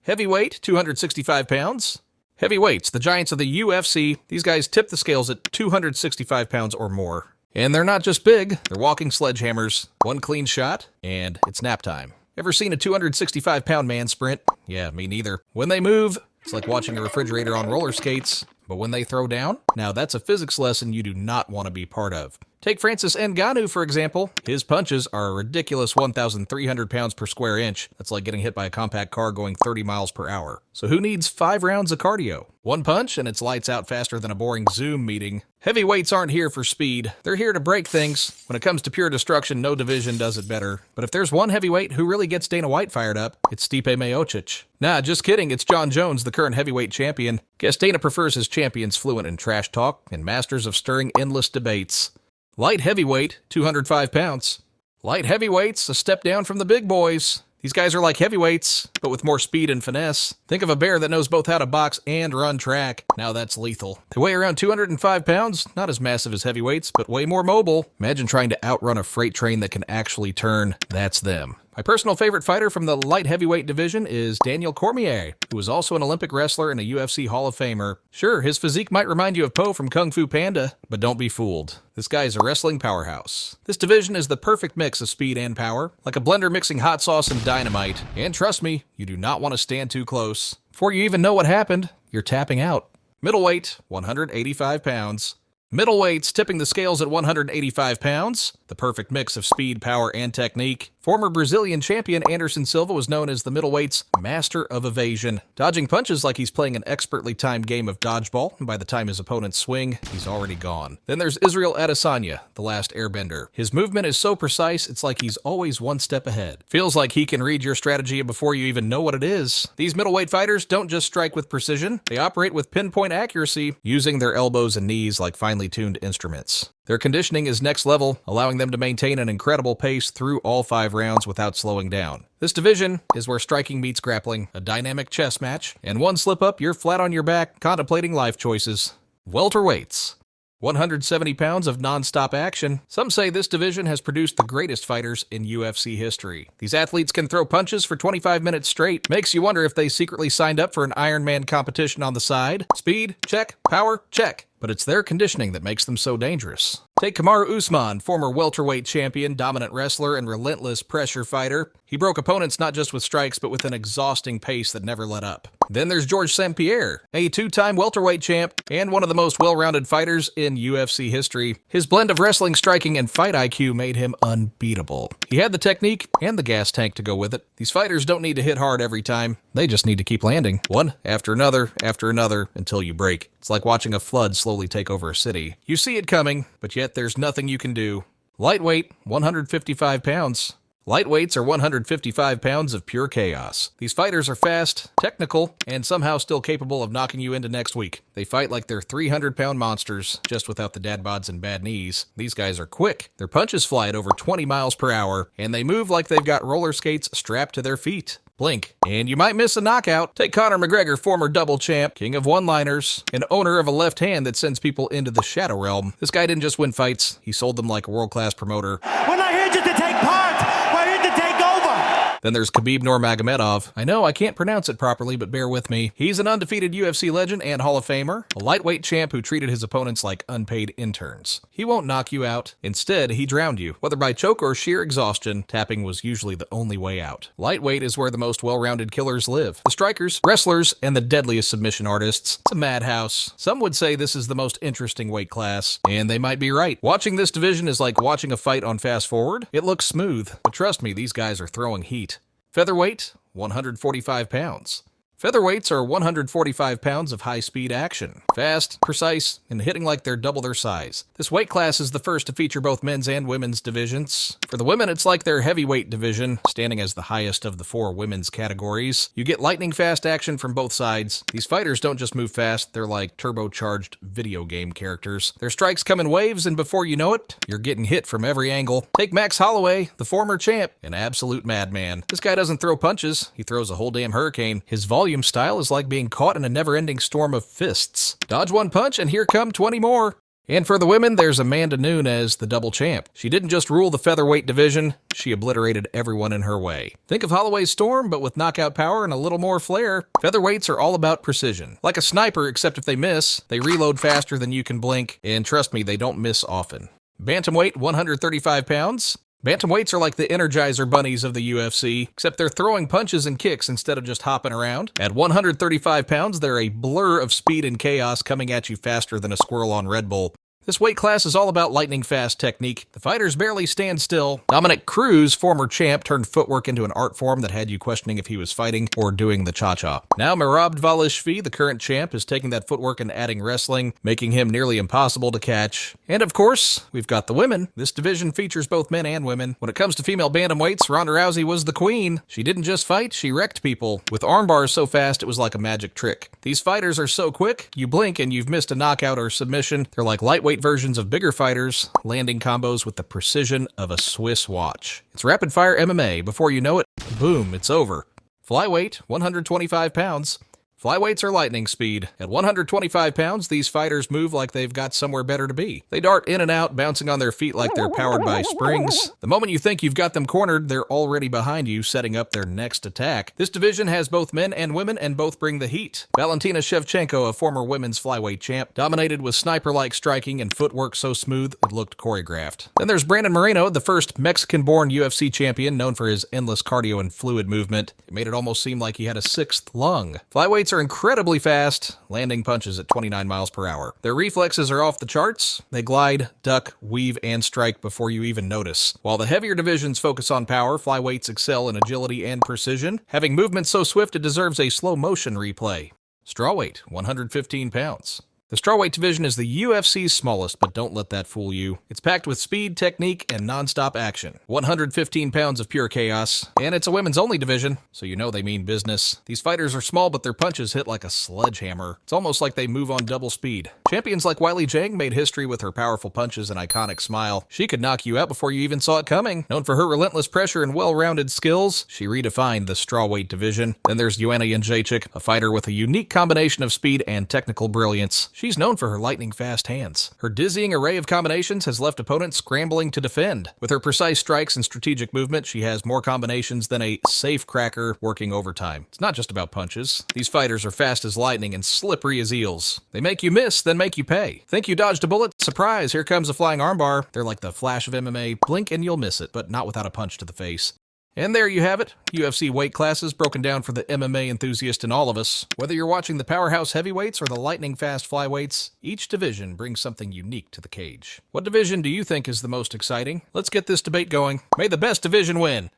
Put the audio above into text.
Heavyweight, 265 pounds. Heavyweights, the giants of the UFC. These guys tip the scales at 265 pounds or more. And they're not just big, they're walking sledgehammers. One clean shot, and it's nap time. Ever seen a 265-pound man sprint? Yeah, me neither. When they move, it's like watching a refrigerator on roller skates. But when they throw down, now that's a physics lesson you do not want to be part of. Take Francis Ngannou, for example. His punches are a ridiculous 1,300 pounds per square inch. That's like getting hit by a compact car going 30 miles per hour. So who needs 5 rounds of cardio? One punch and it's lights out faster than a boring Zoom meeting. Heavyweights aren't here for speed. They're here to break things. When it comes to pure destruction, no division does it better. But if there's one heavyweight who really gets Dana White fired up, it's Stipe Miocic. Nah, just kidding, it's John Jones, the current heavyweight champion. Guess Dana prefers his champions fluent in trash talk and masters of stirring endless debates. Light heavyweight, 205 pounds. Light heavyweights, a step down from the big boys. These guys are like heavyweights, but with more speed and finesse. Think of a bear that knows both how to box and run track. Now that's lethal. They weigh around 205 pounds, not as massive as heavyweights, but way more mobile. Imagine trying to outrun a freight train that can actually turn. That's them. My personal favorite fighter from the light heavyweight division is Daniel Cormier, who is also an Olympic wrestler and a UFC Hall of Famer. Sure, his physique might remind you of Po from Kung Fu Panda, but don't be fooled. This guy is a wrestling powerhouse. This division is the perfect mix of speed and power, like a blender mixing hot sauce and dynamite. And trust me, you do not want to stand too close. Before you even know what happened, you're tapping out. Middleweight, 185 pounds. Middleweights tipping the scales at 185 pounds, the perfect mix of speed, power, and technique. Former Brazilian champion Anderson Silva was known as the middleweight's master of evasion, dodging punches like he's playing an expertly timed game of dodgeball, and by the time his opponents swing, he's already gone. Then there's Israel Adesanya, the last airbender. His movement is so precise, it's like he's always one step ahead. Feels like he can read your strategy before you even know what it is. These middleweight fighters don't just strike with precision, they operate with pinpoint accuracy, using their elbows and knees like finely tuned instruments. Their conditioning is next level, allowing them to maintain an incredible pace through all 5 rounds without slowing down. This division is where striking meets grappling, a dynamic chess match, and one slip up, you're flat on your back, contemplating life choices. Welterweights. 170 pounds of non-stop action. Some say this division has produced the greatest fighters in UFC history. These athletes can throw punches for 25 minutes straight. Makes you wonder if they secretly signed up for an Ironman competition on the side. Speed, check. Power, check. But it's their conditioning that makes them so dangerous. Take Kamaru Usman, former welterweight champion, dominant wrestler, and relentless pressure fighter. He broke opponents not just with strikes, but with an exhausting pace that never let up. Then there's Georges St-Pierre, a 2-time welterweight champ, and one of the most well-rounded fighters in UFC history. His blend of wrestling, striking, and fight IQ made him unbeatable. He had the technique and the gas tank to go with it. These fighters don't need to hit hard every time. They just need to keep landing, one after another, until you break. It's like watching a flood slowly take over a city. You see it coming, but yet there's nothing you can do. Lightweight, 155 pounds. Lightweights are 155 pounds of pure chaos. These fighters are fast, technical, and somehow still capable of knocking you into next week. They fight like they're 300-pound monsters, just without the dad bods and bad knees. These guys are quick. Their punches fly at over 20 miles per hour, and they move like they've got roller skates strapped to their feet. Blink, and you might miss a knockout. Take Conor McGregor, former double champ, king of one-liners, and owner of a left hand that sends people into the shadow realm. This guy didn't just win fights, he sold them like a world-class promoter. We're not here just to take part, we're here to take over. Then there's Khabib Nurmagomedov. I know I can't pronounce it properly, but bear with me. He's an undefeated UFC legend and Hall of Famer, a lightweight champ who treated his opponents like unpaid interns. He won't knock you out. Instead, he drowned you. Whether by choke or sheer exhaustion, tapping was usually the only way out. Lightweight is where the most well-rounded killers live. The strikers, wrestlers, and the deadliest submission artists. It's a madhouse. Some would say this is the most interesting weight class, and they might be right. Watching this division is like watching a fight on fast forward. It looks smooth, but trust me, these guys are throwing heat. Featherweight, 145 pounds. Featherweights are 145 pounds of high-speed action. Fast, precise, and hitting like they're double their size. This weight class is the first to feature both men's and women's divisions. For the women, it's like their heavyweight division, standing as the highest of the 4 women's categories. You get lightning-fast action from both sides. These fighters don't just move fast, they're like turbocharged video game characters. Their strikes come in waves, and before you know it, you're getting hit from every angle. Take Max Holloway, the former champ, an absolute madman. This guy doesn't throw punches, he throws a whole damn hurricane. His volume style is like being caught in a never-ending storm of fists. Dodge one punch and here come 20 more. And for the women, there's Amanda Nunes, the double champ. She didn't just rule the featherweight division, she obliterated everyone in her way. Think of Holloway Storm, but with knockout power and a little more flair. Featherweights are all about precision. Like a sniper, except if they miss, they reload faster than you can blink, and trust me, they don't miss often. Bantamweight, 135 pounds. Bantamweights are like the Energizer bunnies of the UFC, except they're throwing punches and kicks instead of just hopping around. At 135 pounds, they're a blur of speed and chaos coming at you faster than a squirrel on Red Bull. This weight class is all about lightning-fast technique. The fighters barely stand still. Dominic Cruz, former champ, turned footwork into an art form that had you questioning if he was fighting or doing the cha-cha. Now Merab Dvalishvili, the current champ, is taking that footwork and adding wrestling, making him nearly impossible to catch. And of course, we've got the women. This division features both men and women. When it comes to female bantamweights, Ronda Rousey was the queen. She didn't just fight, she wrecked people. With armbars so fast, it was like a magic trick. These fighters are so quick, you blink and you've missed a knockout or submission. They're like lightweight versions of bigger fighters, landing combos with the precision of a Swiss watch. It's rapid-fire MMA. Before you know it, boom, it's over. Flyweight, 125 pounds. Flyweights are lightning speed. At 125 pounds, these fighters move like they've got somewhere better to be. They dart in and out, bouncing on their feet like they're powered by springs. The moment you think you've got them cornered, they're already behind you, setting up their next attack. This division has both men and women, and both bring the heat. Valentina Shevchenko, a former women's flyweight champ, dominated with sniper-like striking and footwork so smooth it looked choreographed. Then there's Brandon Moreno, the first Mexican-born UFC champion, known for his endless cardio and fluid movement. It made it almost seem like he had a sixth lung. Flyweights are incredibly fast, landing punches at 29 miles per hour. Their reflexes are off the charts. They glide, duck, weave, and strike before you even notice. While the heavier divisions focus on power, flyweights excel in agility and precision, having movement so swift it deserves a slow motion replay. Strawweight, 115 pounds. The strawweight division is the UFC's smallest, but don't let that fool you. It's packed with speed, technique, and non-stop action. 115 pounds of pure chaos. And it's a women's-only division, so you know they mean business. These fighters are small, but their punches hit like a sledgehammer. It's almost like they move on double speed. Champions like Weili Zhang made history with her powerful punches and iconic smile. She could knock you out before you even saw it coming. Known for her relentless pressure and well-rounded skills, she redefined the strawweight division. Then there's Joanna Jędrzejczyk, a fighter with a unique combination of speed and technical brilliance. She's known for her lightning-fast hands. Her dizzying array of combinations has left opponents scrambling to defend. With her precise strikes and strategic movement, she has more combinations than a safe cracker working overtime. It's not just about punches. These fighters are fast as lightning and slippery as eels. They make you miss, then make you pay. Think you dodged a bullet? Surprise, here comes a flying armbar. They're like the flash of MMA. Blink and you'll miss it, but not without a punch to the face. And there you have it, UFC weight classes broken down for the MMA enthusiast in all of us. Whether you're watching the powerhouse heavyweights or the lightning-fast flyweights, each division brings something unique to the cage. What division do you think is the most exciting? Let's get this debate going. May the best division win!